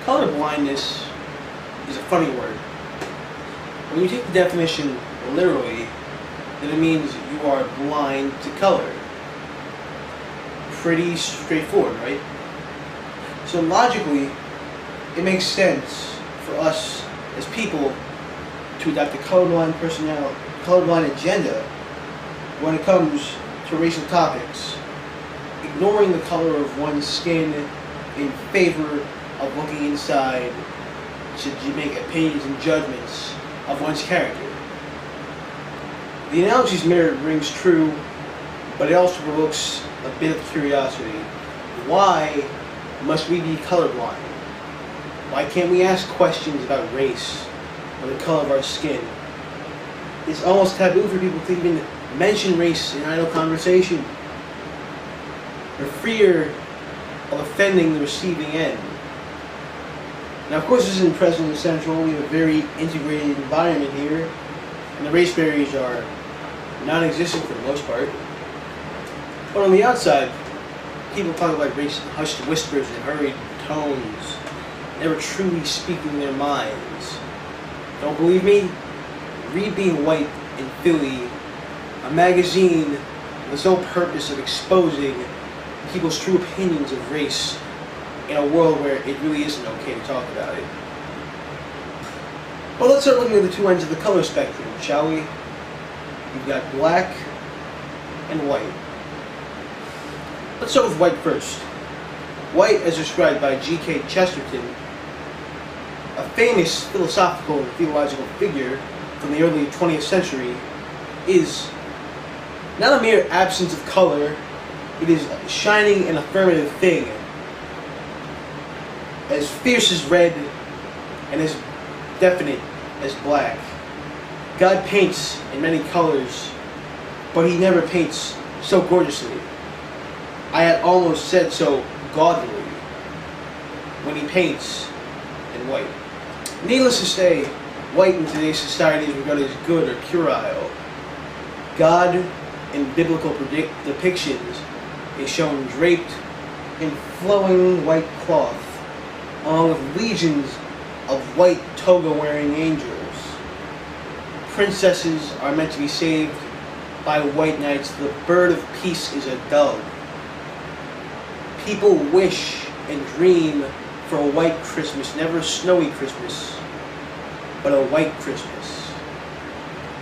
Color blindness is a funny word. When you take the definition literally, then it means you are blind to color. Pretty straightforward, right? So logically, it makes sense for us as people to adopt a colorblind agenda when it comes to racial topics, ignoring the color of one's skin in favor of looking inside to make opinions and judgments of one's character. The analogy's merit rings true, but it also provokes a bit of curiosity. Why must we be colorblind? Why can't we ask questions about race or the color of our skin? It's almost taboo for people to even mention race in idle conversation, for fear of offending the receiving end. Now, of course, this isn't present in Central. We have a very integrated environment here, and the race barriers are non-existent for the most part. But on the outside, people talk about race in hushed whispers and hurried tones, never truly speaking their minds. Don't believe me? Read Being White in Philly, a magazine with the sole purpose of exposing people's true opinions of race in a world where it really isn't okay to talk about it. Well, let's start looking at the two ends of the color spectrum, shall we? You've got black and white. Let's start with white first. White, as described by G.K. Chesterton, a famous philosophical and theological figure from the early 20th century, is not a mere absence of color, it is a shining and affirmative thing, as fierce as red and as definite as black. God paints in many colors, but he never paints so gorgeously. I had almost said so gaudily when he paints in white. Needless to say, white in today's society is regarded as good or puerile. God, in biblical depictions, is shown draped in flowing white cloth, along with legions of white toga-wearing angels. Princesses are meant to be saved by white knights. The bird of peace is a dove. People wish and dream for a white Christmas, never a snowy Christmas, but a white Christmas.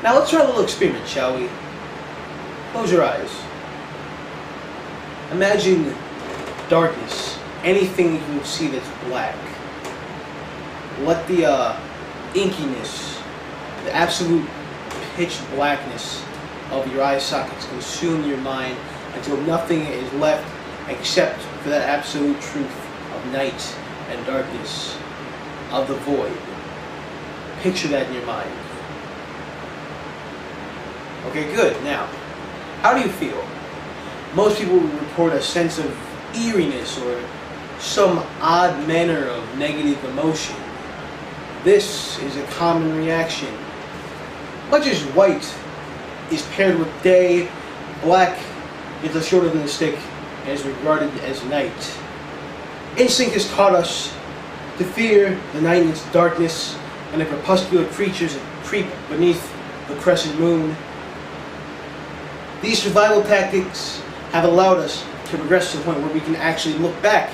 Now let's try a little experiment, shall we? Close your eyes. Imagine darkness, anything you can see that's black. Let the inkiness, the absolute pitch blackness of your eye sockets consume your mind until nothing is left except for that absolute truth of night and darkness, of the void. Picture that in your mind. Okay, good. Now, how do you feel? Most people report a sense of eeriness or some odd manner of negative emotion. This is a common reaction. Much as white is paired with day, black is the shorter than the stick and is regarded as night. Instinct has taught us to fear the night and its darkness and the crepuscular creatures that creep beneath the crescent moon. These survival tactics have allowed us to progress to the point where we can actually look back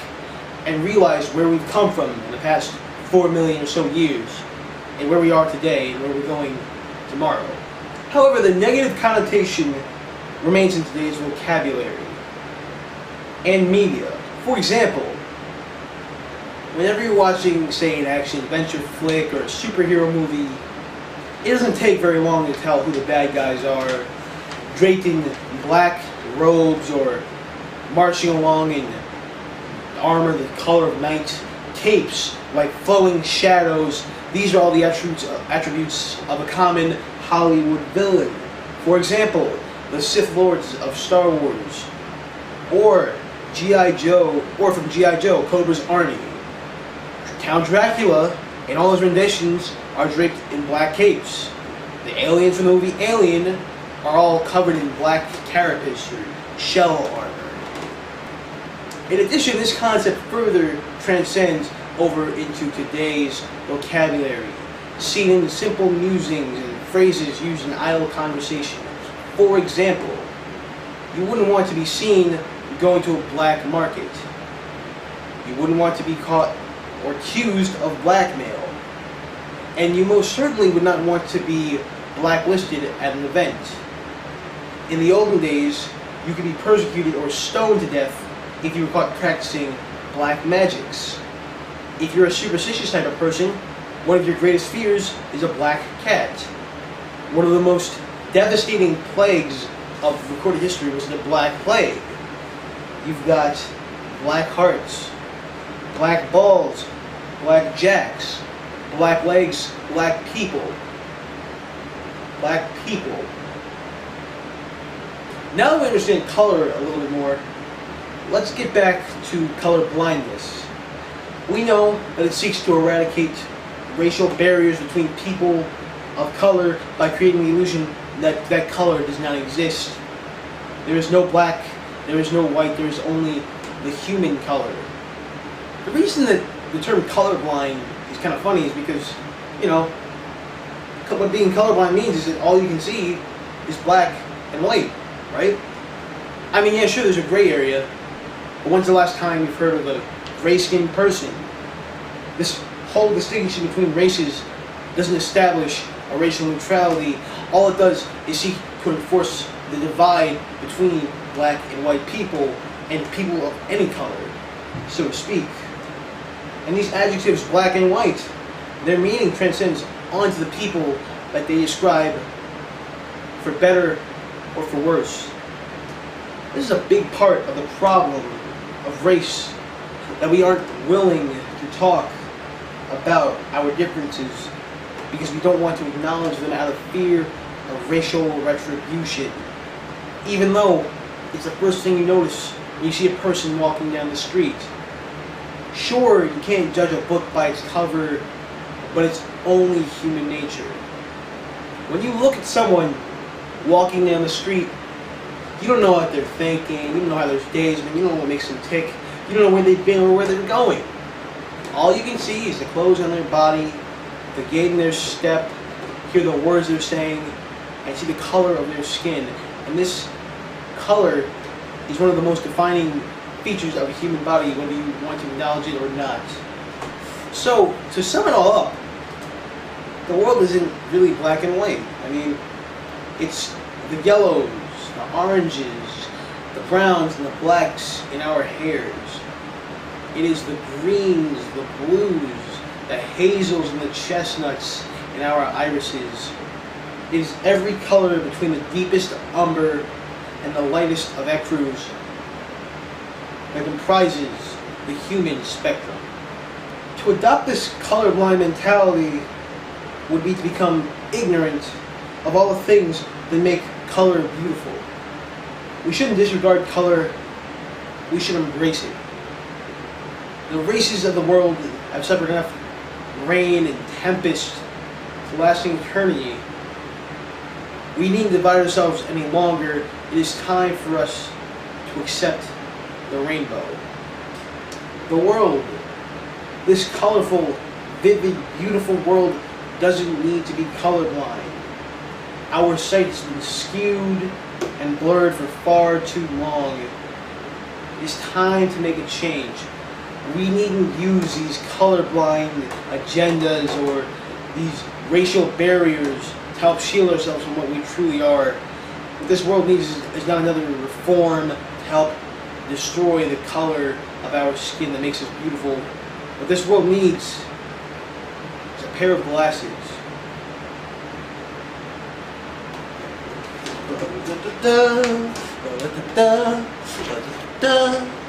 and realize where we've come from in the past 4 million or so years, and where we are today and where we're going tomorrow. However, the negative connotation remains in today's vocabulary and media. For example, whenever you're watching, say, an action-adventure flick or a superhero movie, it doesn't take very long to tell who the bad guys are, draped in black robes or marching along in armor the color of night, capes like flowing shadows. These are all the attributes of a common Hollywood villain. For example, the Sith Lords of Star Wars, or G.I. Joe, or from G.I. Joe, Cobra's Army. Count Dracula and all his renditions are draped in black capes. The aliens from the movie Alien are all covered in black carapace or shell armor. In addition, this concept further transcends over into today's vocabulary, seen in simple musings and phrases used in idle conversation. For example, you wouldn't want to be seen going to a black market. You wouldn't want to be caught or accused of blackmail. And you most certainly would not want to be blacklisted at an event. In the olden days, you could be persecuted or stoned to death if you were caught practicing black magics. If you're a superstitious type of person, one of your greatest fears is a black cat. One of the most devastating plagues of recorded history was the Black Plague. You've got black hearts, black balls, black jacks, black legs, black people. Black people. Now that we understand color a little bit more, let's get back to color blindness. We know that it seeks to eradicate racial barriers between people of color by creating the illusion that that color does not exist. There is no black, there is no white, there is only the human color. The reason that the term colorblind is kind of funny is because, you know, what being colorblind means is that all you can see is black and white, right? I mean, yeah, sure, there's a gray area, but when's the last time you've heard of a gray-skinned person? This whole distinction between races doesn't establish a racial neutrality. All it does is seek to enforce the divide between black and white people and people of any color, so to speak. And these adjectives, black and white, their meaning transcends onto the people that they describe, for better or for worse. This is a big part of the problem of race, that we aren't willing to talk about our differences because we don't want to acknowledge them out of fear of racial retribution. Even though it's the first thing you notice when you see a person walking down the street. Sure, you can't judge a book by its cover, but it's only human nature. When you look at someone walking down the street, you don't know what they're thinking, you don't know how their day's been, you don't know what makes them tick, you don't know where they've been or where they're going. All you can see is the clothes on their body, the gait in their step, hear the words they're saying, and see the color of their skin. And this color is one of the most defining features of a human body, whether you want to acknowledge it or not. So, to sum it all up, the world isn't really black and white. I mean, it's the yellows, the oranges, the browns, and the blacks in our hairs. It is the greens, the blues, the hazels, and the chestnuts in our irises. It is every color between the deepest umber and the lightest of ecru's that comprises the human spectrum. To adopt this colorblind mentality would be to become ignorant of all the things that make color beautiful. We shouldn't disregard color, we should embrace it. The races of the world have suffered enough rain and tempest to lasting eternity. We needn't divide ourselves any longer. It is time for us to accept the rainbow. The world, this colorful, vivid, beautiful world, doesn't need to be colorblind. Our sight has been skewed and blurred for far too long. It is time to make a change. We needn't use these colorblind agendas or these racial barriers to help shield ourselves from what we truly are. What this world needs is not another reform to help destroy the color of our skin that makes us beautiful. What this world needs is a pair of glasses. Da, da, da, da, da, da, da, da.